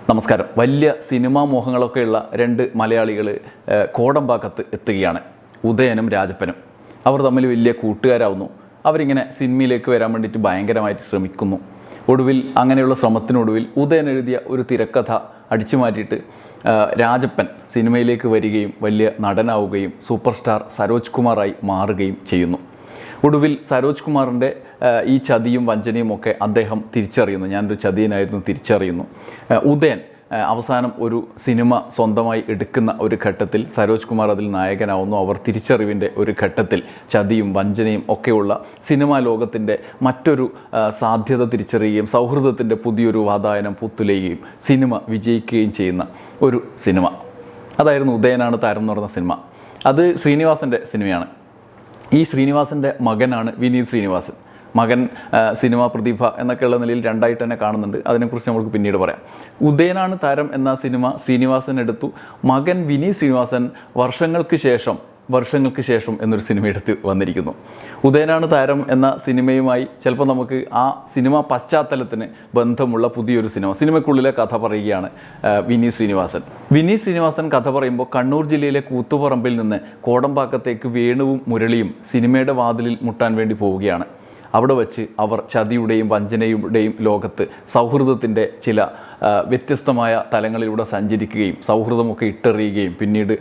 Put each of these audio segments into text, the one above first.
നമസ്കാരം. വലിയ സിനിമാ മോഹങ്ങളൊക്കെയുള്ള രണ്ട് മലയാളികൾ കോടമ്പാക്കത്ത് എത്തുകയാണ്. ഉദയനും രാജപ്പനും. അവർ തമ്മിൽ വലിയ കൂട്ടുകാരാവുന്നു. അവരിങ്ങനെ സിനിമയിലേക്ക് വരാൻ വേണ്ടിയിട്ട് ഭയങ്കരമായിട്ട് ശ്രമിക്കുന്നു. ഒടുവിൽ അങ്ങനെയുള്ള ശ്രമത്തിനൊടുവിൽ ഉദയൻ എഴുതിയ ഒരു തിരക്കഥ അടിച്ചു മാറ്റിയിട്ട് രാജപ്പൻ സിനിമയിലേക്ക് വരികയും വലിയ നടനാവുകയും സൂപ്പർ സ്റ്റാർ സരോജ് കുമാറായി മാറുകയും ചെയ്യുന്നു. ഒടുവിൽ സരോജ് കുമാറിൻ്റെ ഈ ചതിയും വഞ്ചനയും ഒക്കെ അദ്ദേഹം തിരിച്ചറിയുന്നു. ഞാനൊരു ചതിയനായിരുന്നു തിരിച്ചറിയുന്നു. ഉദയൻ അവസാനം ഒരു സിനിമ സ്വന്തമായി എടുക്കുന്ന ഒരു ഘട്ടത്തിൽ സരോജ് കുമാർ അതിൽ നായകനാവുന്നു. അവർ തിരിച്ചറിവിൻ്റെ ഒരു ഘട്ടത്തിൽ ചതിയും വഞ്ചനയും ഒക്കെയുള്ള സിനിമാ ലോകത്തിൻ്റെ മറ്റൊരു സാധ്യത തിരിച്ചറിയുകയും സൗഹൃദത്തിൻ്റെ പുതിയൊരു വാതായനം പുത്തുലയുകയും സിനിമ വിജയിക്കുകയും ചെയ്യുന്ന ഒരു സിനിമ. അതായിരുന്നു ഉദയനാണ് താരം എന്ന് പറയുന്ന സിനിമ. അത് ശ്രീനിവാസൻ്റെ സിനിമയാണ്. ഈ ശ്രീനിവാസൻ്റെ മകനാണ് വിനീത് ശ്രീനിവാസൻ. മകൻ സിനിമാ പ്രതിഭ എന്നൊക്കെയുള്ള നിലയിൽ രണ്ടായിട്ട് തന്നെ കാണുന്നുണ്ട്. അതിനെക്കുറിച്ച് നമുക്ക് പിന്നീട് പറയാം. ഉദയനാണ് താരം എന്ന സിനിമ ശ്രീനിവാസൻ എടുത്തു. മകൻ വിനീത് ശ്രീനിവാസൻ വർഷങ്ങൾക്ക് ശേഷം എന്നൊരു സിനിമ എടുത്ത് വന്നിരിക്കുന്നു. ഉദയനാണ് താരം എന്ന സിനിമയുമായി ചിലപ്പോൾ നമുക്ക് ആ സിനിമാ പശ്ചാത്തലത്തിന് ബന്ധമുള്ള പുതിയൊരു സിനിമയ്ക്കുള്ളിലെ കഥ പറയുകയാണ് വിനീത് ശ്രീനിവാസൻ കഥ പറയുമ്പോൾ കണ്ണൂർ ജില്ലയിലെ കൂത്തുപറമ്പിൽ നിന്ന് കോടമ്പാക്കത്തേക്ക് വേണുവും മുരളിയും സിനിമയുടെ വാതിലിൽ മുട്ടാൻ വേണ്ടി പോവുകയാണ്. അവിടെ വച്ച് അവർ ചതിയുടെയും വഞ്ചനയുടെയും ലോകത്ത് സൗഹൃദത്തിൻ്റെ ചില വ്യത്യസ്തമായ തലങ്ങളിലൂടെ സഞ്ചരിക്കുകയും സൗഹൃദമൊക്കെ ഇട്ടെറിയുകയും പിന്നീട്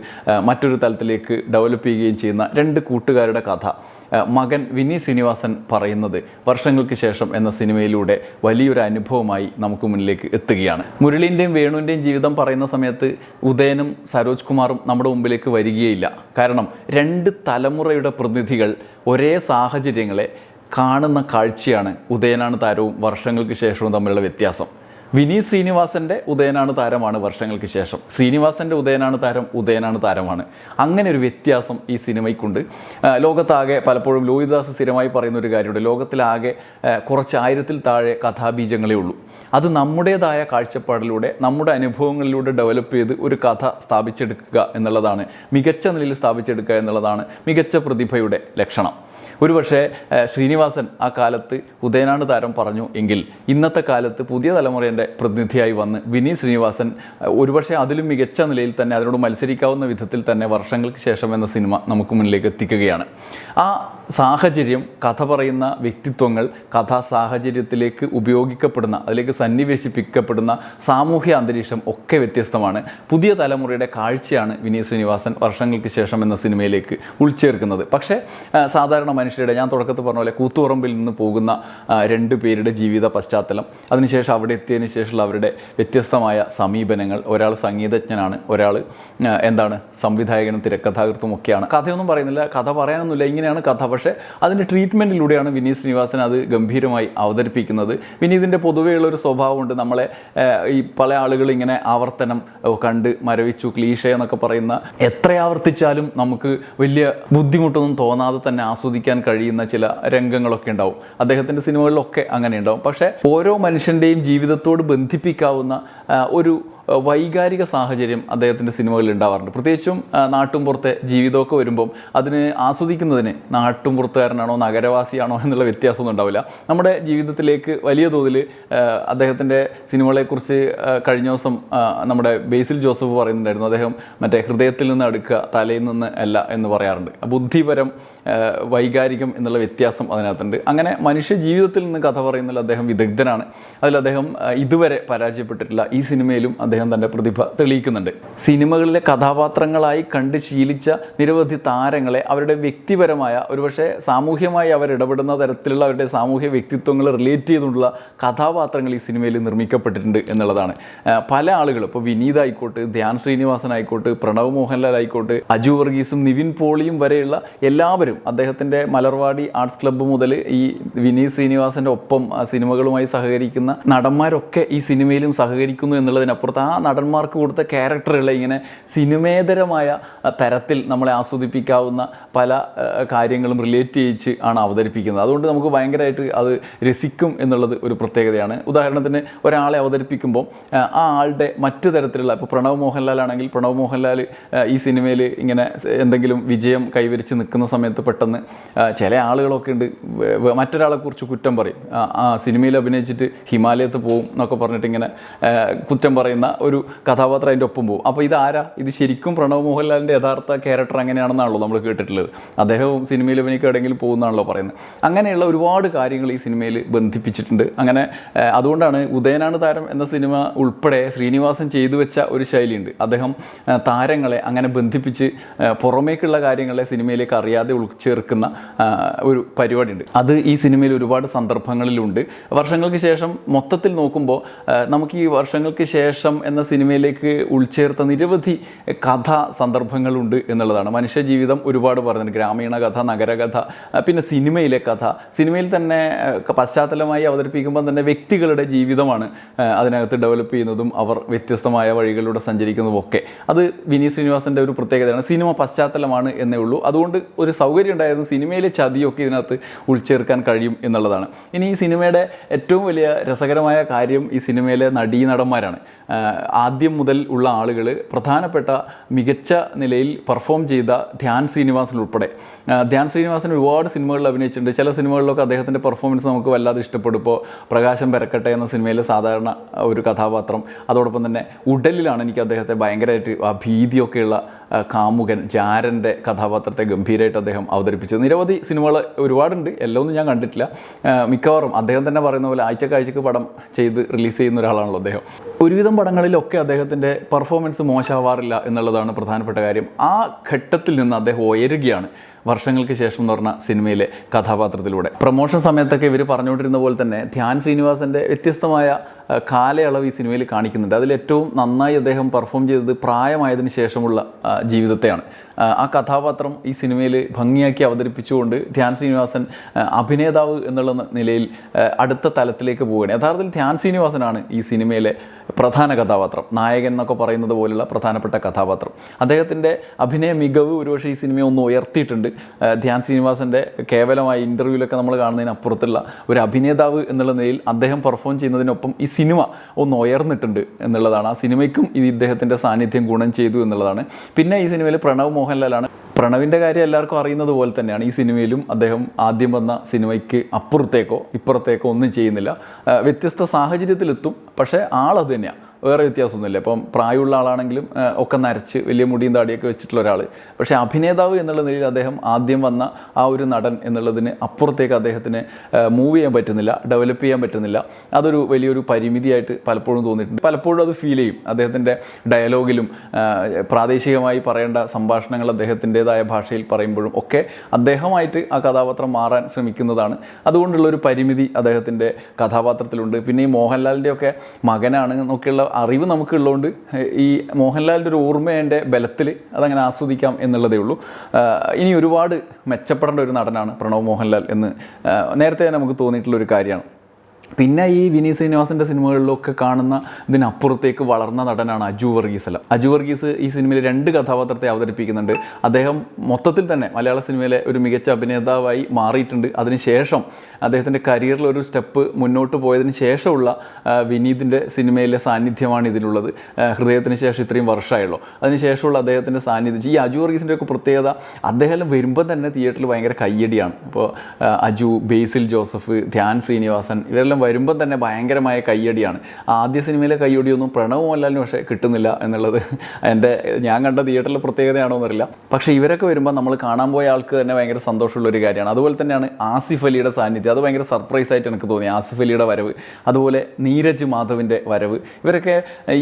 മറ്റൊരു തലത്തിലേക്ക് ഡെവലപ്പ് ചെയ്യുകയും ചെയ്യുന്ന രണ്ട് കൂട്ടുകാരുടെ കഥ മകൻ വിനീത് ശ്രീനിവാസൻ പറയുന്നത് വർഷങ്ങൾക്ക് ശേഷം എന്ന സിനിമയിലൂടെ വലിയൊരു അനുഭവമായി നമുക്ക് മുന്നിലേക്ക് എത്തുകയാണ്. മുരളീൻ്റെയും വേണുവിൻ്റെയും ജീവിതം പറയുന്ന സമയത്ത് ഉദയനും സരോജ് കുമാറും നമ്മുടെ മുമ്പിലേക്ക് വരികയില്ല. കാരണം രണ്ട് തലമുറയുടെ പ്രതിനിധികൾ ഒരേ സാഹചര്യങ്ങളെ കാണുന്ന കാഴ്ചയാണ് ഉദയനാണ് താരവും വർഷങ്ങൾക്ക് ശേഷവും തമ്മിലുള്ള വ്യത്യാസം. വിനീത് ശ്രീനിവാസൻ്റെ ഉദയനാണ് താരമാണ് വർഷങ്ങൾക്ക് ശേഷം. ശ്രീനിവാസൻ്റെ ഉദയനാണ് താരമാണ്. അങ്ങനെ ഒരു വ്യത്യാസം ഈ സിനിമയ്ക്കുണ്ട്. ലോകത്താകെ പലപ്പോഴും ലോഹിതദാസ് സ്ഥിരമായി പറയുന്ന ഒരു കാര്യമുണ്ട്. ലോകത്തിലാകെ കുറച്ച് 1000-ൽ താഴെ കഥാബീജങ്ങളേ ഉള്ളൂ. അത് നമ്മുടേതായ കാഴ്ചപ്പാടിലൂടെ നമ്മുടെ അനുഭവങ്ങളിലൂടെ ഡെവലപ്പ് ചെയ്ത് ഒരു കഥ സ്ഥാപിച്ചെടുക്കുക എന്നുള്ളതാണ്, മികച്ച നിലയിൽ സ്ഥാപിച്ചെടുക്കുക എന്നുള്ളതാണ് മികച്ച പ്രതിഭയുടെ ലക്ഷണം. ഒരുപക്ഷെ ശ്രീനിവാസൻ ആ കാലത്ത് ഉദയനാണ് താരം പറഞ്ഞു എങ്കിൽ ഇന്നത്തെ കാലത്ത് പുതിയ തലമുറയുടെ പ്രതിനിധിയായി വന്ന് വിനീത് ശ്രീനിവാസൻ ഒരുപക്ഷെ അതിലും മികച്ച നിലയിൽ തന്നെ അതിനോട് മത്സരിക്കാവുന്ന വിധത്തിൽ തന്നെ വർഷങ്ങൾക്ക് ശേഷം എന്ന സിനിമ നമുക്ക് മുന്നിലേക്ക് എത്തിക്കുകയാണ്. ആ സാഹചര്യം, കഥ പറയുന്ന വ്യക്തിത്വങ്ങൾ, കഥാ സാഹചര്യത്തിലേക്ക് ഉപയോഗിക്കപ്പെടുന്ന, അതിലേക്ക് സന്നിവേശിപ്പിക്കപ്പെടുന്ന സാമൂഹ്യ അന്തരീക്ഷം ഒക്കെ വ്യത്യസ്തമാണ്. പുതിയ തലമുറയുടെ കാഴ്ചയാണ് വിനീത് ശ്രീനിവാസൻ വർഷങ്ങൾക്ക് ശേഷം എന്ന സിനിമയിലേക്ക് ഉൾച്ചേർക്കുന്നത്. പക്ഷേ സാധാരണ മനുഷ്യരുടെ, ഞാൻ തുടക്കത്തിൽ പറഞ്ഞ പോലെ കൂത്തുപറമ്പിൽ നിന്ന് പോകുന്ന രണ്ട് പേരുടെ ജീവിത പശ്ചാത്തലം, അതിനുശേഷം അവിടെ എത്തിയതിന് ശേഷമുള്ള അവരുടെ വ്യത്യസ്തമായ സമീപനങ്ങൾ. ഒരാൾ സംഗീതജ്ഞനാണ്, ഒരാൾ സംവിധായകനും തിരക്കഥാകൃത്തും ഒക്കെയാണ്. കഥയൊന്നും പറയുന്നില്ല, കഥ പറയാനൊന്നുമില്ല, ഇങ്ങനെയാണ് കഥ. പക്ഷേ അതിൻ്റെ ട്രീറ്റ്മെൻറ്റിലൂടെയാണ് വിനീത് ശ്രീനിവാസൻ അത് ഗംഭീരമായി അവതരിപ്പിക്കുന്നത്. വിനീതിൻ്റെ പൊതുവെയുള്ളൊരു സ്വഭാവമുണ്ട്. നമ്മളെ ഈ പല ആളുകൾ ഇങ്ങനെ ആവർത്തനം കണ്ട് മരവിച്ചു, ക്ലീഷേ എന്നൊക്കെ പറയുന്ന, എത്ര ആവർത്തിച്ചാലും നമുക്ക് വലിയ ബുദ്ധിമുട്ടൊന്നും തോന്നാതെ തന്നെ ആസ്വദിക്കാൻ കഴിയുന്ന ചില രംഗങ്ങളൊക്കെ ഉണ്ടാവും. അദ്ദേഹത്തിൻ്റെ സിനിമകളിലൊക്കെ അങ്ങനെ ഉണ്ടാവും. പക്ഷേ ഓരോ മനുഷ്യൻ്റെയും ജീവിതത്തോട് ബന്ധിപ്പിക്കാവുന്ന ഒരു വൈകാരിക സാഹചര്യം അദ്ദേഹത്തിൻ്റെ സിനിമകളിൽ ഉണ്ടാവാറുണ്ട്. പ്രത്യേകിച്ചും നാട്ടുംപുറത്തെ ജീവിതമൊക്കെ വരുമ്പം അതിന് ആസ്വദിക്കുന്നതിന് നാട്ടുംപുറത്തുകാരനാണോ നഗരവാസിയാണോ എന്നുള്ള വ്യത്യാസമൊന്നും ഉണ്ടാവില്ല. നമ്മുടെ ജീവിതത്തിലേക്ക് വലിയ തോതിൽ അദ്ദേഹത്തിൻ്റെ സിനിമകളെക്കുറിച്ച് കഴിഞ്ഞ ദിവസം നമ്മുടെ ബേസിൽ ജോസഫ് പറയുന്നുണ്ടായിരുന്നു. അദ്ദേഹം ഹൃദയത്തിൽ നിന്ന് അടുക്കുക, തലയിൽ നിന്ന് അല്ല എന്ന് പറയാറുണ്ട്. ബുദ്ധിപരം വൈകാരികം എന്നുള്ള വ്യത്യാസം അതിനകത്തുണ്ട്. അങ്ങനെ മനുഷ്യ ജീവിതത്തിൽ നിന്ന് കഥ പറയുന്നതിൽ അദ്ദേഹം വിദഗ്ധനാണ്. അതിൽ അദ്ദേഹം ഇതുവരെ പരാജയപ്പെട്ടിട്ടില്ല. ഈ സിനിമയിലും അദ്ദേഹം തൻ്റെ പ്രതിഭ തെളിയിക്കുന്നുണ്ട്. സിനിമകളിലെ കഥാപാത്രങ്ങളായി കണ്ട് ശീലിച്ച നിരവധി താരങ്ങളെ അവരുടെ വ്യക്തിപരമായ, ഒരുപക്ഷെ സാമൂഹ്യമായി അവർ ഇടപെടുന്ന തരത്തിലുള്ള അവരുടെ സാമൂഹ്യ വ്യക്തിത്വങ്ങൾ റിലേറ്റ് ചെയ്തുകൊണ്ടുള്ള കഥാപാത്രങ്ങൾ ഈ സിനിമയിൽ നിർമ്മിക്കപ്പെട്ടിട്ടുണ്ട് എന്നുള്ളതാണ്. പല ആളുകളും, ഇപ്പോൾ വിനീത് ആയിക്കോട്ടെ, ധ്യാൻ ശ്രീനിവാസൻ ആയിക്കോട്ടെ, പ്രണവ് മോഹൻലാൽ ആയിക്കോട്ടെ, അജു വർഗീസും നിവിൻ പോളിയും വരെയുള്ള എല്ലാവരും, അദ്ദേഹത്തിൻ്റെ മലർവാടി ആർട്സ് ക്ലബ്ബ് മുതൽ ഈ വിനീത് ശ്രീനിവാസൻ്റെ ഒപ്പം സിനിമകളുമായി സഹകരിക്കുന്ന നടന്മാരൊക്കെ ഈ സിനിമയിലും സഹകരിക്കുന്നു എന്നുള്ളതിനപ്പുറത്ത് ആ നടന്മാർക്ക് കൊടുത്ത ക്യാരക്ടറുകളെ ഇങ്ങനെ സിനിമേതരമായ തരത്തിൽ നമ്മളെ ആസ്വദിപ്പിക്കാവുന്ന പല കാര്യങ്ങളും റിലേറ്റ് ചെയ്യിച്ച് ആണ് അവതരിപ്പിക്കുന്നത്. അതുകൊണ്ട് നമുക്ക് ഭയങ്കരമായിട്ട് അത് രസിക്കും എന്നുള്ളത് ഒരു പ്രത്യേകതയാണ്. ഉദാഹരണത്തിന് ഒരാളെ അവതരിപ്പിക്കുമ്പോൾ ആ ആളുടെ മറ്റു തരത്തിലുള്ള, ഇപ്പോൾ പ്രണവ് മോഹൻലാൽ ആണെങ്കിൽ പ്രണവ് മോഹൻലാൽ ഈ സിനിമയിൽ ഇങ്ങനെ എന്തെങ്കിലും വിജയം കൈവരിച്ച് നിൽക്കുന്ന സമയത്ത് പെട്ടെന്ന് ചില ആളുകളൊക്കെ ഉണ്ട് മറ്റൊരാളെക്കുറിച്ച് കുറ്റം പറയും. സിനിമയിൽ അഭിനയിച്ചിട്ട് ഹിമാലയത്ത് പോവും എന്നൊക്കെ പറഞ്ഞിട്ട് ഇങ്ങനെ കുറ്റം പറയുന്ന ഒരു കഥാപാത്രം അതിൻ്റെ ഒപ്പം പോകും. അപ്പോൾ ഇതാരാ, ഇത് ശരിക്കും പ്രണവ് മോഹൻലാലിൻ്റെ യഥാർത്ഥ ക്യാരക്ടർ അങ്ങനെയാണെന്നാണല്ലോ നമ്മൾ കേട്ടിട്ടുള്ളത്. അദ്ദേഹവും സിനിമയിൽ അഭിനയിക്കുക എവിടെയെങ്കിലും പോകുന്നതാണല്ലോ പറയുന്നത്. അങ്ങനെയുള്ള ഒരുപാട് കാര്യങ്ങൾ ഈ സിനിമയിൽ ബന്ധിപ്പിച്ചിട്ടുണ്ട്. അങ്ങനെ അതുകൊണ്ടാണ് ഉദയനാണ് താരം എന്ന സിനിമ ഉൾപ്പെടെ ശ്രീനിവാസൻ ചെയ്തു വെച്ച ഒരു ശൈലിയുണ്ട്. അദ്ദേഹം താരങ്ങളെ അങ്ങനെ ബന്ധിപ്പിച്ച് പുറമേക്കുള്ള കാര്യങ്ങളെ സിനിമയിലേക്ക് അറിയാതെ ഉൾച്ചേർക്കുന്ന ഒരു പരിപാടിയുണ്ട്. അത് ഈ സിനിമയിൽ ഒരുപാട് സന്ദർഭങ്ങളിലുണ്ട്. വർഷങ്ങൾക്ക് ശേഷം മൊത്തത്തിൽ നോക്കുമ്പോൾ നമുക്ക് ഈ വർഷങ്ങൾക്ക് ശേഷം എന്ന സിനിമയിലേക്ക് ഉൾച്ചേർത്ത നിരവധി കഥാ സന്ദർഭങ്ങളുണ്ട് എന്നുള്ളതാണ്. മനുഷ്യജീവിതം ഒരുപാട് പറയുന്നുണ്ട്. ഗ്രാമീണ കഥ, നഗരകഥ, പിന്നെ സിനിമയിലെ കഥ. സിനിമയിൽ തന്നെ പശ്ചാത്തലമായി അവതരിപ്പിക്കുമ്പോൾ തന്നെ വ്യക്തികളുടെ ജീവിതമാണ് അതിനകത്ത് ഡെവലപ്പ് ചെയ്യുന്നതും അവർ വ്യത്യസ്തമായ വഴികളിലൂടെ സഞ്ചരിക്കുന്നതും ഒക്കെ. അത് വിനീത് ശ്രീനിവാസൻ്റെ ഒരു പ്രത്യേകതയാണ്. സിനിമ പശ്ചാത്തലമാണ് എന്നേ ഉള്ളൂ. അതുകൊണ്ട് ഒരു സൗകര്യം ഉണ്ടായിരുന്നു സിനിമയിലെ ചതിയൊക്കെ ഇതിനകത്ത് ഉൾച്ചേർക്കാൻ കഴിയും എന്നുള്ളതാണ്. ഇനി ഈ സിനിമയുടെ ഏറ്റവും വലിയ രസകരമായ കാര്യം ഈ സിനിമയിലെ നടീനടന്മാരാണ്. ആദ്യം മുതൽ ഉള്ള ആളുകൾ പ്രധാനപ്പെട്ട മികച്ച നിലയിൽ പെർഫോം ചെയ്ത ധ്യാൻ ശ്രീനിവാസൻ ഉൾപ്പെടെ. ധ്യാൻ ശ്രീനിവാസൻ ഒരുപാട് സിനിമകളിൽ അഭിനയിച്ചിട്ടുണ്ട്. ചില സിനിമകളിലൊക്കെ അദ്ദേഹത്തിൻ്റെ പെർഫോമൻസ് നമുക്ക് വല്ലാതെ ഇഷ്ടപ്പെടും. ഇപ്പോൾ പ്രകാശം പരക്കട്ടെ എന്ന സിനിമയിലെ സാധാരണ ഒരു കഥാപാത്രം, അതോടൊപ്പം തന്നെ ഉടലിലാണ് എനിക്ക് അദ്ദേഹത്തെ ഭയങ്കരമായിട്ട് ആ ഭീതിയൊക്കെയുള്ള കാമുകൻ ജാരൻ്റെ കഥാപാത്രത്തെ ഗംഭീരമായിട്ട് അദ്ദേഹം അവതരിപ്പിച്ചത്. നിരവധി സിനിമകൾ ഒരുപാടുണ്ട്, എല്ലാമൊന്നും ഞാൻ കണ്ടിട്ടില്ല. മിക്കവാറും അദ്ദേഹം തന്നെ പറയുന്ന പോലെ ആഴ്ചക്കാഴ്ചക്ക് പടം ചെയ്ത് റിലീസ് ചെയ്യുന്ന ഒരാളാണല്ലോ അദ്ദേഹം. ഒരുവിധം പടങ്ങളിലൊക്കെ അദ്ദേഹത്തിൻ്റെ പെർഫോമൻസ് മോശമാവാറില്ല എന്നുള്ളതാണ് പ്രധാനപ്പെട്ട കാര്യം. ആ ഘട്ടത്തിൽ നിന്ന് അദ്ദേഹം ഉയരുകയാണ് വർഷങ്ങൾക്ക് ശേഷം എന്ന് പറഞ്ഞ സിനിമയിലെ കഥാപാത്രത്തിലൂടെ. പ്രൊമോഷൻ സമയത്തൊക്കെ ഇവർ പറഞ്ഞുകൊണ്ടിരുന്ന പോലെ തന്നെ ധ്യാൻ ശ്രീനിവാസൻ്റെ വ്യത്യസ്തമായ കാലയളവ് ഈ സിനിമയിൽ കാണിക്കുന്നുണ്ട്. അതിലേറ്റവും നന്നായി അദ്ദേഹം പെർഫോം ചെയ്തത് പ്രായമായതിനു ശേഷമുള്ള ജീവിതത്തെയാണ്. ആ കഥാപാത്രം ഈ സിനിമയിൽ ഭംഗിയാക്കി അവതരിപ്പിച്ചുകൊണ്ട് ധ്യാൻ ശ്രീനിവാസൻ അഭിനേതാവ് എന്നുള്ള നിലയിൽ അടുത്ത തലത്തിലേക്ക് പോവുകയാണ്. യഥാർത്ഥത്തിൽ ധ്യാൻ ശ്രീനിവാസനാണ് ഈ സിനിമയിലെ പ്രധാന കഥാപാത്രം, നായകൻ എന്നൊക്കെ പറയുന്നത് പോലുള്ള പ്രധാനപ്പെട്ട കഥാപാത്രം. അദ്ദേഹത്തിൻ്റെ അഭിനയ മികവ് ഒരുപക്ഷെ ഈ സിനിമയെ ഒന്ന് ഉയർത്തിയിട്ടുണ്ട്. ധ്യാൻ ശ്രീനിവാസൻ്റെ കേവലമായ ഇൻ്റർവ്യൂവിലൊക്കെ നമ്മൾ കാണുന്നതിനപ്പുറത്തുള്ള ഒരു അഭിനേതാവ് എന്നുള്ള നിലയിൽ അദ്ദേഹം പെർഫോം ചെയ്യുന്നതിനൊപ്പം ഈ സിനിമ ഒന്ന് ഉയർന്നിട്ടുണ്ട് എന്നുള്ളതാണ്. ആ സിനിമയ്ക്കും ഇത് ഇദ്ദേഹത്തിൻ്റെ സാന്നിധ്യം ഗുണം ചെയ്തു എന്നുള്ളതാണ്. പിന്നെ ഈ സിനിമയിൽ പ്രണവ് മോഹൻലാലാണ്. പ്രണവിൻ്റെ കാര്യം എല്ലാവർക്കും അറിയുന്നത് പോലെ തന്നെയാണ് ഈ സിനിമയിലും അദ്ദേഹം ആദ്യം വന്ന സിനിമയ്ക്ക് അപ്പുറത്തേക്കോ ഇപ്പുറത്തേക്കോ ഒന്നും ചെയ്യുന്നില്ല. വ്യത്യസ്ത സാഹചര്യത്തിലെത്തും, പക്ഷേ ആളത് തന്നെയാണ്, വേറെ വ്യത്യാസമൊന്നുമില്ല. ഇപ്പം പ്രായമുള്ള ആളാണെങ്കിലും ഒക്കെ നരച്ച് വലിയ മുടിയും താടിയൊക്കെ വെച്ചിട്ടുള്ള ഒരാൾ. പക്ഷേ അഭിനേതാവ് എന്നുള്ള നിലയിൽ അദ്ദേഹം ആദ്യം വന്ന ആ ഒരു നടൻ എന്നുള്ളതിന് അപ്പുറത്തേക്ക് അദ്ദേഹത്തിന് മൂവ് ചെയ്യാൻ പറ്റുന്നില്ല, ഡെവലപ്പ് ചെയ്യാൻ പറ്റുന്നില്ല. അതൊരു വലിയൊരു പരിമിതിയായിട്ട് പലപ്പോഴും തോന്നിയിട്ടുണ്ട്. പലപ്പോഴും അത് ഫീൽ ചെയ്യും. അദ്ദേഹത്തിൻ്റെ ഡയലോഗിലും പ്രാദേശികമായി പറയേണ്ട സംഭാഷണങ്ങൾ അദ്ദേഹത്തിൻ്റെതായ ഭാഷയിൽ പറയുമ്പോഴും ഒക്കെ അദ്ദേഹമായിട്ട് ആ കഥാപാത്രം മാറാൻ ശ്രമിക്കുന്നതാണ്. അതുകൊണ്ടുള്ളൊരു പരിമിതി അദ്ദേഹത്തിൻ്റെ കഥാപാത്രത്തിലുണ്ട്. പിന്നെ ഈ മോഹൻലാലിൻ്റെയൊക്കെ മകനാണ് എന്നൊക്കെയുള്ള അറിവ് നമുക്കുള്ളതുകൊണ്ട് ഈ മോഹൻലാലിൻ്റെ ഒരു ഓർമ്മയുടെ ബലത്തിൽ അതങ്ങനെ ആസ്വദിക്കാം എന്നുള്ളതേ ഉള്ളൂ. ഇനി ഒരുപാട് മെച്ചപ്പെടേണ്ട ഒരു നടനാണ് പ്രണവ് മോഹൻലാൽ എന്ന് നേരത്തെ നമുക്ക് തോന്നിയിട്ടുള്ളൊരു കാര്യമാണ്. പിന്നെ ഈ വിനീത് ശ്രീനിവാസൻ്റെ സിനിമകളിലൊക്കെ കാണുന്ന ഇതിനപ്പുറത്തേക്ക് വളർന്ന നടനാണ് അജു വർഗീസ്. അജു വർഗീസ് ഈ സിനിമയിൽ 2 കഥാപാത്രത്തെ അവതരിപ്പിക്കുന്നുണ്ട്. അദ്ദേഹം മൊത്തത്തിൽ തന്നെ മലയാള സിനിമയിലെ ഒരു മികച്ച അഭിനേതാവായി മാറിയിട്ടുണ്ട്. അതിനുശേഷം അദ്ദേഹത്തിൻ്റെ കരിയറിൽ ഒരു സ്റ്റെപ്പ് മുന്നോട്ട് പോയതിന് ശേഷമുള്ള വിനീതിൻ്റെ സിനിമയിലെ സാന്നിധ്യമാണ് ഇതിലുള്ളത്. ഹൃദയത്തിന് ശേഷം ഇത്രയും വർഷമായുള്ളൂ. അതിനുശേഷമുള്ള അദ്ദേഹത്തിൻ്റെ സാന്നിധ്യം, ഈ അജു വർഗീസിൻ്റെ ഒക്കെ പ്രത്യേകത, അദ്ദേഹം വരുമ്പോൾ തന്നെ തിയേറ്ററിൽ ഭയങ്കര കയ്യടിയാണ്. ഇപ്പോൾ അജു, ബേസിൽ ജോസഫ്, ധ്യാൻ ശ്രീനിവാസൻ ഇവരെല്ലാം വരുമ്പോൾ തന്നെ ഭയങ്കരമായ കയ്യടിയാണ്. ആദ്യ സിനിമയിലെ കയ്യടിയൊന്നും പ്രണവ് മോഹൻലാലിന് പക്ഷേ കിട്ടുന്നില്ല എന്നുള്ളത് ഞാൻ കണ്ട തിയേറ്ററിലെ പ്രത്യേകതയാണോ എന്നറിയില്ല. പക്ഷേ ഇവരൊക്കെ വരുമ്പോൾ നമ്മൾ കാണാൻ പോയ ആൾക്ക് തന്നെ ഭയങ്കര സന്തോഷമുള്ളൊരു കാര്യമാണ്. അതുപോലെ തന്നെയാണ് ആസിഫ് അലിയുടെ സാന്നിധ്യം. അത് ഭയങ്കര സർപ്രൈസ് ആയിട്ട് എനിക്ക് തോന്നി, ആസിഫ് അലിയുടെ വരവ്. അതുപോലെ നീരജ് മാധവിൻ്റെ വരവ്. ഇവരൊക്കെ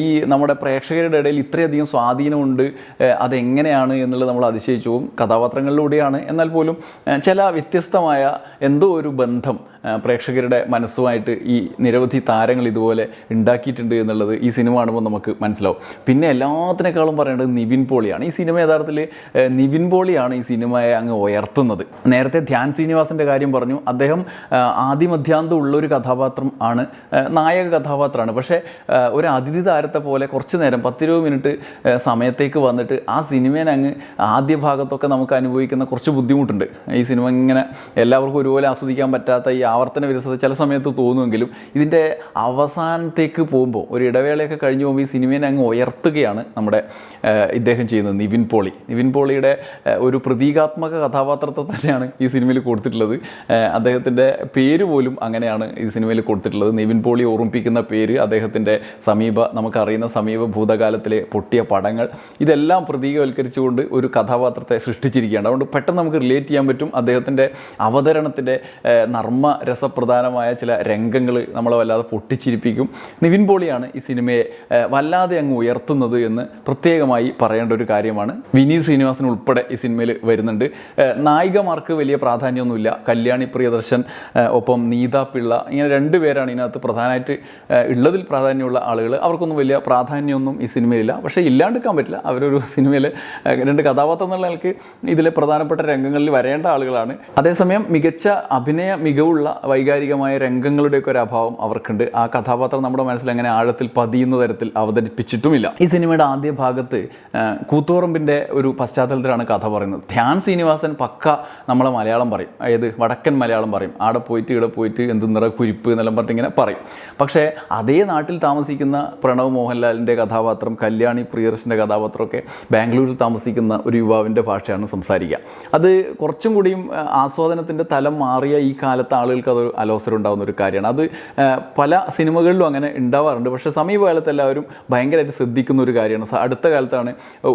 ഈ നമ്മുടെ പ്രേക്ഷകരുടെ ഇടയിൽ ഇത്രയധികം സ്വാധീനമുണ്ട്, അതെങ്ങനെയാണ് എന്നുള്ളത് നമ്മൾ അതിശയിച്ചു പോകും. കഥാപാത്രങ്ങളിലൂടെയാണ്, എന്നാൽ പോലും ചില വ്യത്യസ്തമായ എന്തോ ഒരു ബന്ധം പ്രേക്ഷകരുടെ മനസ്സുമായിട്ട് ഈ നിരവധി താരങ്ങൾ ഇതുപോലെ ഉണ്ടാക്കിയിട്ടുണ്ട് എന്നുള്ളത് ഈ സിനിമ കാണുമ്പോൾ നമുക്ക് മനസ്സിലാവും. പിന്നെ എല്ലാത്തിനേക്കാളും പറയേണ്ടത് നിവിൻ പോളിയാണ്. ഈ സിനിമ യഥാർത്ഥത്തിൽ നിവിൻ പോളിയാണ് ഈ സിനിമയെ അങ്ങ് ഉയർത്തുന്നത്. നേരത്തെ ധ്യാൻ ശ്രീനിവാസൻ്റെ കാര്യം പറഞ്ഞു. അദ്ദേഹം ആദിമധ്യാന്തം ഉള്ളൊരു കഥാപാത്രം ആണ്, നായക കഥാപാത്രമാണ്. പക്ഷേ ഒരു അതിഥി താരത്തെ പോലെ കുറച്ച് നേരം 10-20 മിനിറ്റ് സമയത്തേക്ക് വന്നിട്ട് ആ സിനിമേനെ അങ്ങ് ആദ്യ ഭാഗത്തൊക്കെ നമുക്ക് അനുഭവിക്കുന്ന കുറച്ച് ബുദ്ധിമുട്ടുണ്ട്. ഈ സിനിമ ഇങ്ങനെ എല്ലാവർക്കും ഒരുപോലെ ആസ്വദിക്കാൻ പറ്റാത്ത ഈ ആവർത്തന വിരസത ചില സമയത്ത് തോന്നുമെങ്കിലും ഇതിൻ്റെ അവസാനത്തേക്ക് പോകുമ്പോൾ ഒരു ഇടവേളയൊക്കെ കഴിഞ്ഞ് പോകുമ്പോൾ ഈ സിനിമയെ അങ്ങ് ഉയർത്തുകയാണ് നമ്മുടെ ഇദ്ദേഹം ചെയ്യുന്നത് നിവിൻ പോളിയുടെ ഒരു പ്രതീകാത്മക കഥാപാത്രത്തെ തന്നെയാണ് ഈ സിനിമയിൽ കൊടുത്തിട്ടുള്ളത്. അദ്ദേഹത്തിൻ്റെ പേര് പോലും അങ്ങനെയാണ് ഈ സിനിമയിൽ കൊടുത്തിട്ടുള്ളത്. നിവിൻ പോളി ഓർമ്മിപ്പിക്കുന്ന പേര്, അദ്ദേഹത്തിൻ്റെ നമുക്കറിയുന്ന സമീപ ഭൂതകാലത്തിലെ പൊട്ടിയ പടങ്ങൾ, ഇതെല്ലാം പ്രതീകവൽക്കരിച്ചുകൊണ്ട് ഒരു കഥാപാത്രത്തെ സൃഷ്ടിച്ചിരിക്കുകയാണ്. അതുകൊണ്ട് പെട്ടെന്ന് നമുക്ക് റിലേറ്റ് ചെയ്യാൻ പറ്റും. അദ്ദേഹത്തിൻ്റെ അവതരണത്തിൻ്റെ നർമ്മ രസപ്രധാനമായ ചില രംഗങ്ങൾ നമ്മളെ വല്ലാതെ പൊട്ടിച്ചിരിപ്പിക്കും. നിവിൻ പോളിയാണ് ഈ സിനിമയെ വല്ലാതെ അങ്ങ് ഉയർത്തുന്നത് എന്ന് പ്രത്യേകമായി പറയേണ്ട ഒരു കാര്യമാണ്. വിനീത് ശ്രീനിവാസൻ ഉൾപ്പെടെ ഈ സിനിമയിൽ വരുന്നുണ്ട്. നായികമാർക്ക് വലിയ പ്രാധാന്യമൊന്നുമില്ല. കല്യാണി പ്രിയദർശൻ ഒപ്പം നീത പിള്ള, ഇങ്ങനെ 2 പേരാണ് ഇതിനകത്ത് പ്രധാനമായിട്ട് ഉള്ളതിൽ പ്രാധാന്യമുള്ള ആളുകൾ. അവർക്കൊന്നും വലിയ പ്രാധാന്യമൊന്നും ഈ സിനിമയിലില്ല. പക്ഷേ ഇല്ലാണ്ടിരിക്കാൻ പറ്റില്ല. അവരൊരു സിനിമയിൽ 2 കഥാപാത്രം എന്നുള്ള ആൾക്ക് ഇതിലെ പ്രധാനപ്പെട്ട രംഗങ്ങളിൽ വരേണ്ട ആളുകളാണ്. അതേസമയം മികച്ച അഭിനയ മികവുള്ള വൈകാരികമായ രംഗങ്ങളുടെയൊക്കെ ഒരു അഭാവം അവർക്കുണ്ട്. ആ കഥാപാത്രം നമ്മുടെ മനസ്സിൽ അങ്ങനെ ആഴത്തിൽ പതിയുന്ന തരത്തിൽ അവതരിപ്പിച്ചിട്ടുമില്ല. ഈ സിനിമയുടെ ആദ്യ ഭാഗത്ത് കൂത്തുപറമ്പിൻ്റെ ഒരു പശ്ചാത്തലത്തിലാണ് കഥ പറയുന്നത്. ധ്യാൻ ശ്രീനിവാസൻ പക്ക നമ്മളെ മലയാളം പറയും, അതായത് വടക്കൻ മലയാളം പറയും. ആടെ പോയിട്ട് ഇവിടെ പോയിട്ട് എന്ത് നിറ കുരിപ്പ് എന്നെല്ലാം പറഞ്ഞിട്ട് ഇങ്ങനെ പറയും. പക്ഷേ അതേ നാട്ടിൽ താമസിക്കുന്ന പ്രണവ് മോഹൻലാലിൻ്റെ കഥാപാത്രം, കല്യാണി പ്രിയദർശൻ്റെ കഥാപാത്രമൊക്കെ ബാംഗ്ലൂരിൽ താമസിക്കുന്ന ഒരു യുവാവിൻ്റെ ഭാഷയാണ് സംസാരിക്കുക. അത് കുറച്ചും കൂടിയും ആസ്വാദനത്തിൻ്റെ തലം മാറിയ ഈ കാലത്ത് ആളുകൾക്ക് അതൊരു അലോസരം ഉണ്ടാകുന്ന ഒരു കാര്യമാണ്. അത് പല സിനിമകളിലും അങ്ങനെ ഉണ്ടാവാറുണ്ട്. പക്ഷേ സമീപകാലത്ത് എല്ലാവരും ഭയങ്കരമായിട്ട് ശ്രദ്ധിക്കുന്ന ഒരു കാര്യമാണ്. അടുത്ത കാലത്താണ്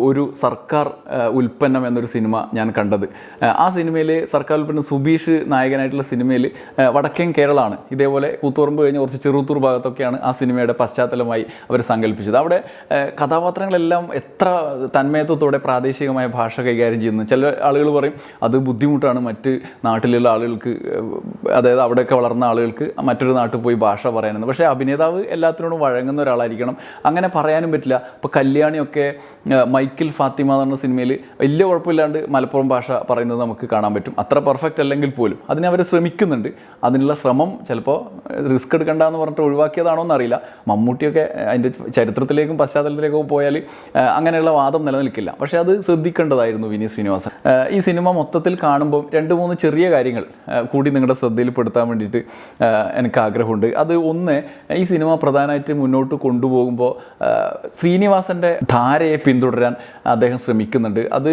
ഒരു സർക്കാർ ഉൽപ്പന്നം എന്നൊരു സിനിമ ഞാൻ കണ്ടത്. ആ സിനിമയിൽ സർക്കാർ ഉൽപ്പന്നം സുബീഷ് നായകനായിട്ടുള്ള സിനിമയിൽ വടക്കൻ കേരളമാണ്. ഇതേപോലെ കൂത്തുപറമ്പ് കഴിഞ്ഞ് കുറച്ച് ചെറുത്തൂർ ഭാഗത്തൊക്കെയാണ് ആ സിനിമയുടെ പശ്ചാത്തലമായി അവർ സങ്കല്പിച്ചത്. അവിടെ കഥാപാത്രങ്ങളെല്ലാം എത്ര തന്മയത്വത്തോടെ പ്രാദേശികമായ ഭാഷ കൈകാര്യം ചെയ്യുന്നു. ചില ആളുകൾ പറയും അത് ബുദ്ധിമുട്ടാണ് മറ്റ് നാട്ടിലുള്ള ആളുകൾക്ക്, അതായത് അവിടെയൊക്കെ വളർന്ന ആളുകൾക്ക് മറ്റൊരു നാട്ടിൽ പോയി ഭാഷ പറയാനെന്ന്. പക്ഷേ അഭിനേതാവ് എല്ലാത്തിനോടും വഴങ്ങുന്ന ഒരാളായിരിക്കണം. അങ്ങനെ പറയാനും പറ്റില്ല. ഇപ്പോൾ കല്യാണിയൊക്കെ മൈക്കിൾ ഫാത്തിമ എന്ന് പറഞ്ഞ സിനിമയിൽ വലിയ കുഴപ്പമില്ലാണ്ട് മലപ്പുറം ഭാഷ പറയുന്നത് നമുക്ക് കാണാൻ പറ്റും. അത്ര പെർഫെക്റ്റ് അല്ലെങ്കിൽ പോലും അതിനവർ ശ്രമിക്കുന്നുണ്ട്. അതിനുള്ള ശ്രമം ചിലപ്പോൾ റിസ്ക് എടുക്കണ്ടെന്ന് പറഞ്ഞിട്ട് ഒഴിവാക്കിയതാണോ എന്നറിയില്ല. മമ്മൂട്ടിയൊക്കെ അതിൻ്റെ ചരിത്രത്തിലേക്കും പശ്ചാത്തലത്തിലേക്കും പോയാൽ അങ്ങനെയുള്ള വാദം നിലനിൽക്കില്ല. പക്ഷേ അത് ശ്രദ്ധിക്കേണ്ടതായിരുന്നു വിനീത് ശ്രീനിവാസൻ. ഈ സിനിമ മൊത്തത്തിൽ കാണുമ്പോൾ 2-3 ചെറിയ കാര്യങ്ങൾ കൂടി നിങ്ങളുടെ ശ്രദ്ധയിൽപ്പെടുത്താൻ വേണ്ടിയിട്ട് എനിക്ക് ആഗ്രഹമുണ്ട്. അത് ഒന്ന്, ഈ സിനിമ പ്രധാനമായിട്ട് മുന്നോട്ട് കൊണ്ടുപോകുമ്പോൾ ശ്രീനിവാസൻ്റെ ധാരയെ പിന്തുടരാൻ അദ്ദേഹം ശ്രമിക്കുന്നുണ്ട്. അത്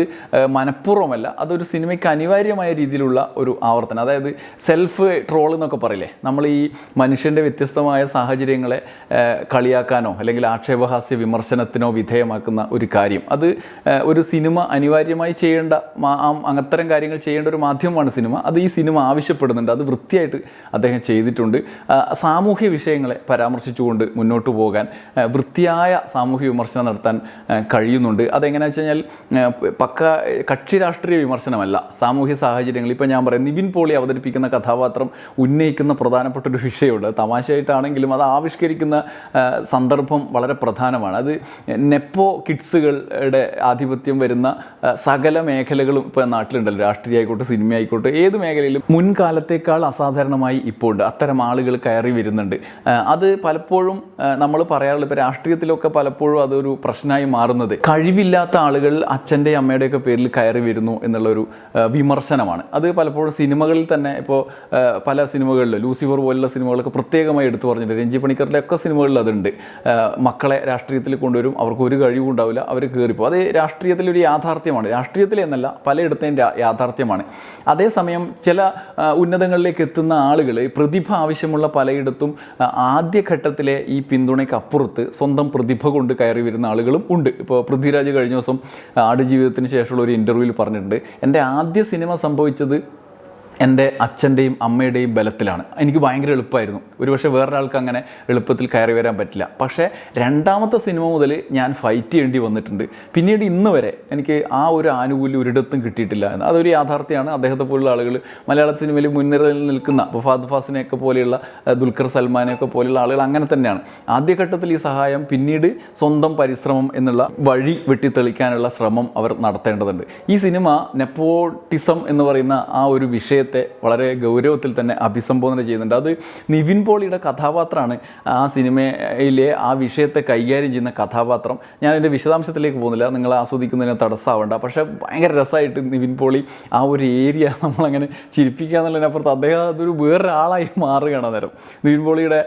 മനഃപൂർവ്വമല്ല, അതൊരു സിനിമയ്ക്ക് അനിവാര്യമായ രീതിയിലുള്ള ഒരു ആവർത്തനം. അതായത് സെൽഫ് ട്രോൾ എന്നൊക്കെ പറയില്ലേ, നമ്മൾ ഈ മനുഷ്യൻ്റെ വ്യത്യസ്തമായ സാഹചര്യങ്ങളെ കളിയാക്കാനോ അല്ലെങ്കിൽ ആക്ഷേപഹാസ്യ വിമർശനത്തിനോ വിധേയമാക്കുന്ന ഒരു കാര്യം. അത് ഒരു സിനിമ അനിവാര്യമായി ചെയ്യേണ്ട, അത്തരം കാര്യങ്ങൾ ചെയ്യേണ്ട ഒരു മാധ്യമമാണ് സിനിമ. അത് ഈ സിനിമ ആവശ്യപ്പെടുന്നുണ്ട്. അത് വൃത്തിയായിട്ട് അദ്ദേഹം ചെയ്തിട്ടുണ്ട്. സാമൂഹ്യ വിഷയങ്ങളെ പരാമർശിച്ചുകൊണ്ട് മുന്നോട്ട് പോകാൻ വൃത്തിയായ സാമൂഹ്യ വിമർശനം നടത്താൻ കഴിയുന്നുണ്ട്. അതെങ്ങനെയാണെന്ന് വെച്ച് കഴിഞ്ഞാൽ പക്ക കക്ഷി രാഷ്ട്രീയ വിമർശനമല്ല, സാമൂഹ്യ സാഹചര്യങ്ങൾ. ഇപ്പോൾ ഞാൻ പറയാം, നിവിൻ പോളി അവതരിപ്പിക്കുന്ന കഥാപാത്രം ഉന്നയിക്കുന്ന പ്രധാനപ്പെട്ട ഒരു വിഷയമുണ്ട്. തമാശയായിട്ടാണെങ്കിലും അത് ആവിഷ്കരിക്കുന്ന സന്ദർഭം വളരെ പ്രധാനമാണ്. അത് നെപ്പോ കിഡ്സുകളുടെ ആധിപത്യം വരുന്ന സകല മേഖലകളും ഇപ്പോൾ നാട്ടിലുണ്ടല്ലോ. രാഷ്ട്രീയ ആയിക്കോട്ടെ, സിനിമ ആയിക്കോട്ടെ, ഏത് മേഖലയിലും മുൻകാലത്തേക്കാൾ അസാധാരണമായി ഇപ്പോൾ ഉണ്ട്. അത്തരം ആളുകൾ കയറി വരുന്നുണ്ട്. അത് പലപ്പോഴും നമ്മൾ പറയാറുള്ള, ഇപ്പോൾ രാഷ്ട്രീയത്തിലൊക്കെ പലപ്പോഴും അതൊരു പ്രശ്നമായി മാറുന്നത് കഴിവില്ലാത്ത ആളുകൾ അച്ഛൻ്റെയും അമ്മയുടെയൊക്കെ പേരിൽ കയറി വരുന്നു എന്നുള്ളൊരു വിമർശനമാണ്. അത് പലപ്പോഴും സിനിമകളിൽ തന്നെ, ഇപ്പോൾ പല സിനിമകളിൽ ലൂസിഫർ പോലുള്ള സിനിമകളൊക്കെ പ്രത്യേകമായി എടുത്തു പറഞ്ഞിട്ടുണ്ട്. രഞ്ജി പണിക്കറിൻ്റെ ഒക്കെ സിനിമകളിൽ അതുണ്ട്. മക്കളെ രാഷ്ട്രീയത്തിൽ കൊണ്ടുവരും, അവർക്ക് ഒരു കഴിവും ഉണ്ടാവില്ല, അവർ കയറിപ്പോൾ. അത് രാഷ്ട്രീയത്തിലൊരു യാഥാർത്ഥ്യമാണ്. രാഷ്ട്രീയത്തിൽ എന്നല്ല, പലയിടത്തെയും യാഥാർത്ഥ്യമാണ്. അതേസമയം ചില ഉന്നതങ്ങളിലേക്ക് എത്തുന്ന ആളുകൾ, പ്രതിഭ ആവശ്യമുള്ള പലയിടത്തും ആദ്യഘട്ടത്തിലെ ഈ പിന്തുണയ്ക്കപ്പുറത്ത് സ്വന്തം പ്രതിഭ കൊണ്ട് കയറി വരുന്ന ആളുകളും ഉണ്ട്. ഇപ്പോൾ പൃഥ്വിരാജ് കഴിഞ്ഞ ദിവസം ആടുജീവിതത്തിന് ശേഷമുള്ള ഒരു ഇൻ്റർവ്യൂവിൽ പറഞ്ഞിട്ടുണ്ട്, എൻ്റെ ആദ്യ സിനിമ സംഭവിച്ചത് എൻ്റെ അച്ഛൻ്റെയും അമ്മയുടെയും ബലത്തിലാണ്. എനിക്ക് ഭയങ്കര എളുപ്പമായിരുന്നു. ഒരുപക്ഷെ വേറൊരാൾക്ക് അങ്ങനെ എളുപ്പത്തിൽ കയറി വരാൻ പറ്റില്ല. പക്ഷേ രണ്ടാമത്തെ സിനിമ മുതൽ ഞാൻ ഫൈറ്റ് ചെയ്യേണ്ടി വന്നിട്ടുണ്ട്. പിന്നീട് ഇന്ന് വരെ എനിക്ക് ആ ഒരു ആനുകൂല്യം ഒരിടത്തും കിട്ടിയിട്ടില്ല എന്ന്. അതൊരു യാഥാർത്ഥ്യമാണ്. അദ്ദേഹത്തെ പോലുള്ള ആളുകൾ മലയാള സിനിമയിൽ മുൻനിരയിൽ നിൽക്കുന്ന, ഇപ്പോൾ ഫഹദ് ഫാസിനെയൊക്കെ പോലെയുള്ള, ദുൽഖർ സൽമാനെയൊക്കെ പോലെയുള്ള ആളുകൾ അങ്ങനെ തന്നെയാണ്. ആദ്യഘട്ടത്തിൽ ഈ സഹായം, പിന്നീട് സ്വന്തം പരിശ്രമം എന്നുള്ള വഴി വെട്ടിത്തെളിക്കാനുള്ള ശ്രമം അവർ നടത്തേണ്ടതുണ്ട്. ഈ സിനിമ നെപ്പോട്ടിസം എന്ന് പറയുന്ന ആ ഒരു വിഷയത്തെ വിഷയത്തെ വളരെ ഗൗരവത്തിൽ തന്നെ അഭിസംബോധന ചെയ്യുന്നുണ്ട്. അത് നിവിൻ പോളിയുടെ കഥാപാത്രമാണ് ആ സിനിമയിലെ ആ വിഷയത്തെ കൈകാര്യം ചെയ്യുന്ന കഥാപാത്രം. ഞാൻ എൻ്റെ വിശദാംശത്തിലേക്ക് പോകുന്നില്ല, നിങ്ങൾ ആസ്വദിക്കുന്നതിന് തടസ്സമാവേണ്ട. പക്ഷേ ഭയങ്കര രസമായിട്ട് നിവിൻ പോളി ആ ഒരു ഏരിയ നമ്മളങ്ങനെ ചിരിപ്പിക്കുക എന്നുള്ളതിനപ്പുറത്ത് അദ്ദേഹം അതൊരു വേറൊരാളായി മാറുകയാണ് നേരം. നിവിൻ പോളിയുടെ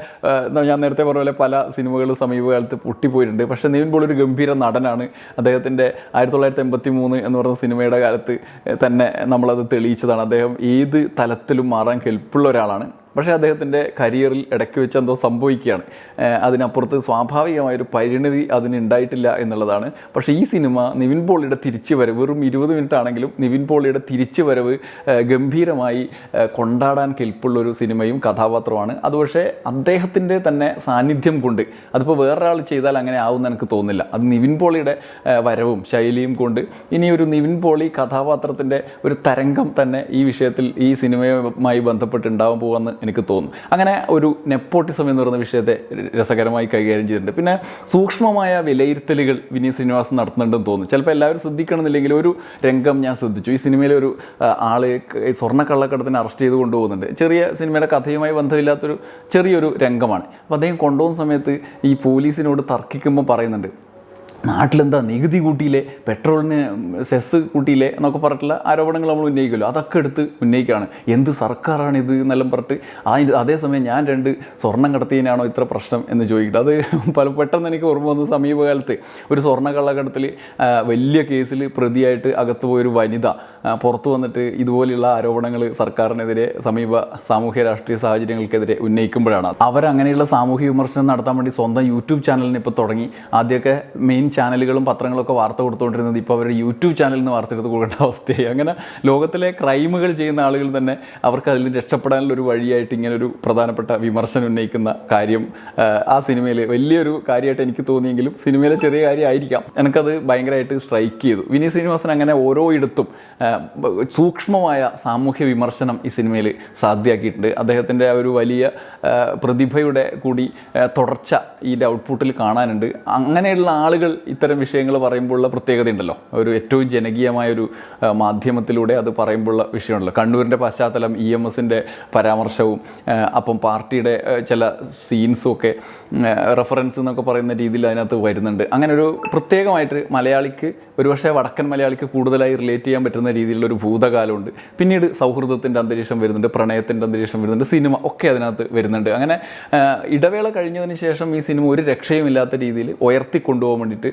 ഞാൻ നേരത്തെ പറഞ്ഞ പോലെ പല സിനിമകൾ സമീപകാലത്ത് പൊട്ടിപ്പോയിട്ടുണ്ട്. പക്ഷേ നിവിൻ പോളി ഒരു ഗംഭീര നടനാണ്. അദ്ദേഹത്തിൻ്റെ 1983 എന്ന് പറയുന്ന സിനിമയുടെ കാലത്ത് തന്നെ നമ്മളത് തെളിയിച്ചതാണ്. അദ്ദേഹം ഏത് തലത്തിലും മാറാൻ കെൽപ്പുള്ള ഒരാളാണ്. പക്ഷേ അദ്ദേഹത്തിൻ്റെ കരിയറിൽ ഇടയ്ക്ക് വെച്ച് എന്തോ സംഭവിക്കുകയാണ്. അതിനപ്പുറത്ത് സ്വാഭാവികമായൊരു പരിണിതി അതിനുണ്ടായിട്ടില്ല എന്നുള്ളതാണ്. പക്ഷേ ഈ സിനിമ നിവിൻ പോളിയുടെ തിരിച്ചു വരവ്, വെറും 20 മിനിറ്റ് ആണെങ്കിലും നിവിൻ പോളിയുടെ തിരിച്ചു വരവ് ഗംഭീരമായി കൊണ്ടാടാൻ കെൽപ്പുള്ളൊരു സിനിമയും കഥാപാത്രമാണ്. അത് പക്ഷേ അദ്ദേഹത്തിൻ്റെ തന്നെ സാന്നിധ്യം കൊണ്ട്, അതിപ്പോൾ വേറൊരാൾ ചെയ്താൽ അങ്ങനെ ആവുമെന്ന് എനിക്ക് തോന്നുന്നില്ല. അത് നിവിൻ പോളിയുടെ വരവും ശൈലിയും കൊണ്ട് ഇനിയൊരു നിവിൻ പോളി കഥാപാത്രത്തിൻ്റെ ഒരു തരംഗം തന്നെ ഈ വിഷയത്തിൽ, ഈ സിനിമയുമായി ബന്ധപ്പെട്ടുണ്ടാവാൻ പോകുമെന്ന് എനിക്ക് തോന്നുന്നു. അങ്ങനെ ഒരു നെപ്പോട്ടിസം എന്ന് പറയുന്ന വിഷയത്തെ രസകരമായി കൈകാര്യം ചെയ്തിട്ടുണ്ട്. പിന്നെ സൂക്ഷ്മമായ വിലയിരുത്തലുകൾ വിനീത് ശ്രീനിവാസൻ നടത്തുന്നുണ്ടെന്ന് തോന്നുന്നു. ചിലപ്പോൾ എല്ലാവരും ശ്രദ്ധിക്കണമെന്നില്ലെങ്കിൽ ഒരു രംഗം ഞാൻ ശ്രദ്ധിച്ചു. ഈ സിനിമയിലെ ഒരു ആള് സ്വർണ്ണക്കള്ളക്കടത്തിന് അറസ്റ്റ് ചെയ്ത് കൊണ്ടുപോകുന്നുണ്ട്. ചെറിയ സിനിമയുടെ കഥയുമായി ബന്ധമില്ലാത്തൊരു ചെറിയൊരു രംഗമാണ്. അപ്പോൾ അദ്ദേഹം കൊണ്ടുപോകുന്ന സമയത്ത് ഈ പോലീസിനോട് തർക്കിക്കുമ്പോൾ പറയുന്നുണ്ട്, നാട്ടിലെന്താ നികുതി കൂട്ടിയില്ലേ, പെട്രോളിന് സെസ് കൂട്ടിയില്ലേ എന്നൊക്കെ പറഞ്ഞിട്ടുള്ള ആരോപണങ്ങൾ നമ്മൾ ഉന്നയിക്കുമല്ലോ, അതൊക്കെ എടുത്ത് ഉന്നയിക്കുകയാണ്. എന്ത് സർക്കാരാണിത് എന്നെല്ലാം പറഞ്ഞിട്ട് അതേസമയം ഞാൻ 2 സ്വർണ്ണം കടത്തിയതിനാണോ ഇത്ര പ്രശ്നം എന്ന് ചോദിക്കുന്നത്. അത് പെട്ടെന്ന് എനിക്ക് ഓർമ്മ വന്ന സമീപകാലത്ത് ഒരു സ്വർണ്ണ കള്ളക്കടത്തിൽ വലിയ കേസിൽ പ്രതിയായിട്ട് അകത്ത് പോയൊരു വനിത പുറത്തു വന്നിട്ട് ഇതുപോലെയുള്ള ആരോപണങ്ങൾ സർക്കാരിനെതിരെ സാമൂഹ്യ രാഷ്ട്രീയ സാഹചര്യങ്ങൾക്കെതിരെ ഉന്നയിക്കുമ്പോഴാണ് അവരങ്ങനെയുള്ള സാമൂഹ്യ വിമർശനം നടത്താൻ വേണ്ടി സ്വന്തം യൂട്യൂബ് ചാനലിന് ഇപ്പോൾ തുടങ്ങി. ആദ്യമൊക്കെ മെയിൻ ചാനലുകളും പത്രങ്ങളൊക്കെ വാർത്ത കൊടുത്തുകൊണ്ടിരുന്നത് ഇപ്പോൾ അവർ യൂട്യൂബ് ചാനലിൽ നിന്ന് വാർത്ത എടുത്ത് കൊടുക്കേണ്ട അവസ്ഥയായി. അങ്ങനെ ലോകത്തിലെ ക്രൈമുകൾ ചെയ്യുന്ന ആളുകൾ തന്നെ അവർക്ക് അതിൽ രക്ഷപ്പെടാനുള്ളൊരു വഴിയായിട്ട് ഇങ്ങനൊരു പ്രധാനപ്പെട്ട വിമർശനം ഉന്നയിക്കുന്ന കാര്യം ആ സിനിമയിൽ വലിയൊരു കാര്യമായിട്ട് എനിക്ക് തോന്നിയെങ്കിലും സിനിമയിലെ ചെറിയ കാര്യമായിരിക്കാം, എനിക്കത് ഭയങ്കരമായിട്ട് സ്ട്രൈക്ക് ചെയ്തു. വിനീത് ശ്രീനിവാസൻ അങ്ങനെ ഓരോ ഇടത്തും സൂക്ഷ്മമായ സാമൂഹ്യ വിമർശനം ഈ സിനിമയിൽ സാധ്യമാക്കിയിട്ടുണ്ട്. അദ്ദേഹത്തിൻ്റെ ആ ഒരു വലിയ പ്രതിഭയുടെ കൂടി തുടർച്ച ഈ ഔട്ട്പുട്ടിൽ കാണാനുണ്ട്. അങ്ങനെയുള്ള ആളുകൾ ഇത്തരം വിഷയങ്ങൾ പറയുമ്പോഴുള്ള പ്രത്യേകത ഉണ്ടല്ലോ, ഒരു ഏറ്റവും ജനകീയമായൊരു മാധ്യമത്തിലൂടെ അത് പറയുമ്പോഴുള്ള വിഷയമുണ്ടല്ലോ. കണ്ണൂരിൻ്റെ പശ്ചാത്തലം, EMSൻ്റെ പരാമർശവും അപ്പം പാർട്ടിയുടെ ചില സീൻസും ഒക്കെ റെഫറൻസ് എന്നൊക്കെ പറയുന്ന രീതിയിൽ അതിനകത്ത് വരുന്നുണ്ട്. അങ്ങനെ ഒരു പ്രത്യേകമായിട്ട് മലയാളിക്ക്, ഒരുപക്ഷെ വടക്കൻ മലയാളിക്ക് കൂടുതലായി റിലേറ്റ് ചെയ്യാൻ പറ്റുന്ന രീതിയിലുള്ളൊരു ഭൂതകാലമുണ്ട്. പിന്നീട് സൗഹൃദത്തിൻ്റെ അന്തരീക്ഷം വരുന്നുണ്ട്, പ്രണയത്തിൻ്റെ അന്തരീക്ഷം വരുന്നുണ്ട്, സിനിമ ഒക്കെ അതിനകത്ത് വരുന്നുണ്ട്. അങ്ങനെ ഇടവേള കഴിഞ്ഞതിന് ശേഷം ഈ സിനിമ ഒരു രക്ഷയുമില്ലാത്ത രീതിയിൽ ഉയർത്തിക്കൊണ്ടുപോകാൻ വേണ്ടിയിട്ട്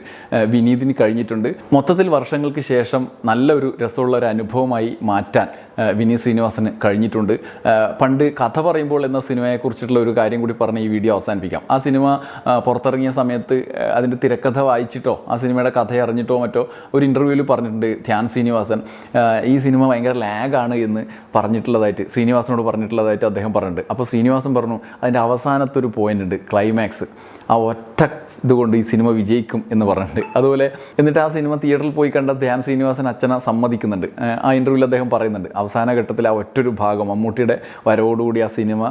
വിനീതിന് കഴിഞ്ഞിട്ടുണ്ട്. മൊത്തത്തിൽ വർഷങ്ങൾക്ക് ശേഷം നല്ലൊരു രസമുള്ള ഒരു അനുഭവമായി മാറ്റാൻ വിനീത് ശ്രീനിവാസന് കഴിഞ്ഞിട്ടുണ്ട്. പണ്ട് കഥ പറയുമ്പോൾ എന്ന സിനിമയെക്കുറിച്ചിട്ടുള്ള ഒരു കാര്യം കൂടി പറഞ്ഞ് ഈ വീഡിയോ അവസാനിപ്പിക്കാം. ആ സിനിമ പുറത്തിറങ്ങിയ സമയത്ത് അതിൻ്റെ തിരക്കഥ വായിച്ചിട്ടോ ആ സിനിമയുടെ കഥ അറിഞ്ഞിട്ടോ മറ്റോ ഒരു ഇൻ്റർവ്യൂവിൽ പറഞ്ഞിട്ടുണ്ട് ധ്യാൻ ശ്രീനിവാസൻ, ഈ സിനിമ ഭയങ്കര ലാഗാണ് എന്ന് പറഞ്ഞിട്ടുള്ളതായിട്ട്, ശ്രീനിവാസനോട് പറഞ്ഞിട്ടുള്ളതായിട്ട് അദ്ദേഹം പറഞ്ഞിട്ടുണ്ട്. അപ്പോൾ ശ്രീനിവാസൻ പറഞ്ഞു അതിൻ്റെ അവസാനത്തൊരു പോയിൻ്റ് ഉണ്ട്, ക്ലൈമാക്സ്, ആ ഒറ്റ ഇതുകൊണ്ട് ഈ സിനിമ വിജയിക്കും എന്ന് പറഞ്ഞിട്ടുണ്ട്. അതുപോലെ എന്നിട്ട് ആ സിനിമ തിയേറ്ററിൽ പോയി കണ്ട ധ്യാൻ ശ്രീനിവാസൻ അച്ഛനെ സമ്മതിക്കുന്നുണ്ട്. ആ ഇൻ്റർവ്യൂവിൽ അദ്ദേഹം പറയുന്നുണ്ട് അവസാന ഘട്ടത്തിൽ ആ ഒറ്റൊരു ഭാഗം മമ്മൂട്ടിയുടെ വരവോടുകൂടി ആ സിനിമ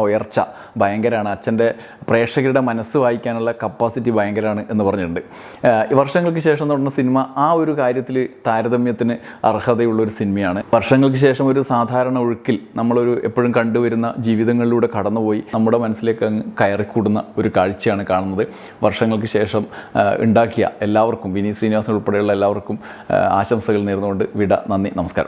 ഉയർച്ച ഭയങ്കരമാണ്, അച്ഛൻ്റെ പ്രേക്ഷകരുടെ മനസ്സ് വായിക്കാനുള്ള കപ്പാസിറ്റി ഭയങ്കരമാണ് എന്ന് പറഞ്ഞിട്ടുണ്ട്. വർഷങ്ങൾക്ക് ശേഷം തുടങ്ങുന്ന സിനിമ ആ ഒരു കാര്യത്തിൽ താരതമ്യത്തിന് അർഹതയുള്ളൊരു സിനിമയാണ്. വർഷങ്ങൾക്ക് ശേഷം ഒരു സാധാരണ ഒഴുക്കിൽ നമ്മളൊരു എപ്പോഴും കണ്ടുവരുന്ന ജീവിതങ്ങളിലൂടെ കടന്നുപോയി നമ്മുടെ മനസ്സിലേക്ക് അങ്ങ് കയറിക്കൂടുന്ന ഒരു കാഴ്ചയാണ് കാണുന്നത്. വർഷങ്ങൾക്ക് ശേഷം ഉണ്ടാക്കിയ എല്ലാവർക്കും, വിനീത് ശ്രീനിവാസൻ ഉൾപ്പെടെയുള്ള എല്ലാവർക്കും ആശംസകൾ നേർന്നുകൊണ്ട് വിട. നന്ദി, നമസ്കാരം.